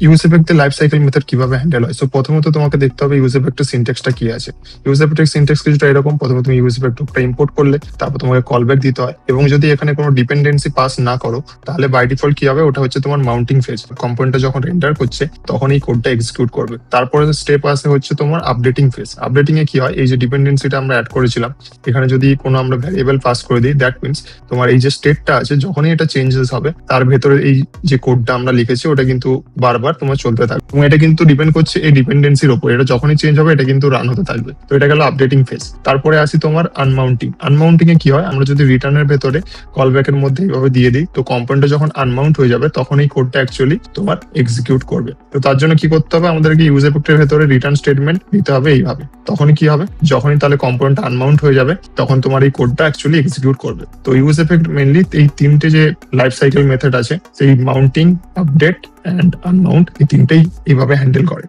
Use এফেক্টের life cycle method কিভাবে handle হয়। So প্রথমত তোমাকে দেখতে হবে ইউজ এফেক্টের সিনট্যাক্সটা কি আছে। ইউজ এফেক্টের সিনট্যাক্স কিছুটা এরকম, প্রথমে তুমি ইউজ এফেক্টটা ইম্পোর্ট করলে, তারপর তোমাকে কল ব্যাক দিতে হয়, এবং যদি এখানে কোনো ডিপেন্ডেন্সি পাস না করো তাহলে বাই ডিফল্ট কি হবে, ওটা হচ্ছে তোমার মাউন্টিং ফেজ। কম্পোনেন্টটা যখন রেন্ডার করছে তখন এই কোডটা এক্সিকিউট করবে। তারপরে স্টেপ আসে হচ্ছে তোমার আপডেটিং ফেজ। আপডেটিং এ কি হয়, এই যে ডিপেন্ডেন্সিটা আমরা অ্যাড করেছিলাম, এখানে যদি কোনো আমরা ভ্যারিয়েবল পাস করে দিই, দ্যাট মিনস তোমার এই যে স্টেটটা আছে যখনই এটা চেঞ্জেস হবে তার ভেতরে এই যে কোডটা আমরা লিখেছি ওটা কিন্তু বারবার তোমার চলতে থাকবে, এবং এটা কিন্তু ডিপেন্ড করছে এই ডিপেন্ডেন্সির উপর। এটা যখনই চেঞ্জ হবে এটা কিন্তু রান হতে থাকবে। তো এটা গেল আপডেটিং ফেজ। তারপরে আসি তোমার আনমাউন্টিং। আনমাউন্টিং এ কি হয়, আমরা যদি রিটার্নের ভেতরে কল ব্যাকের মধ্যে এইভাবে দিয়ে দিই, তো কম্পোনেন্টটা যখন আনমাউন্ট হয়ে যাবে তখন এই কোডটা অ্যাকচুয়ালি তোমার এক্সিকিউট করবে। তো তার জন্য কি করতে হবে, আমাদেরকে ইউজ এফেক্টের ভেতরে রিটার্ন স্টেটমেন্ট দিতে হবে এইভাবে। তখনই কি হবে, যখনই তাহলে কম্পোনেন্ট আনমাউন্ট হয়ে যাবে তখন তোমার এই কোডটা অ্যাকচুয়ালি এক্সিকিউট করবে। তো ইউজ এফেক্ট মেনলি এই তিনটে যে লাইফ সাইকেল মেথড আছে, সেই মাউন্টিং, আপডেট এন্ড আনমাউন্ট, এই তিনটেই এইভাবে হ্যান্ডেল করে।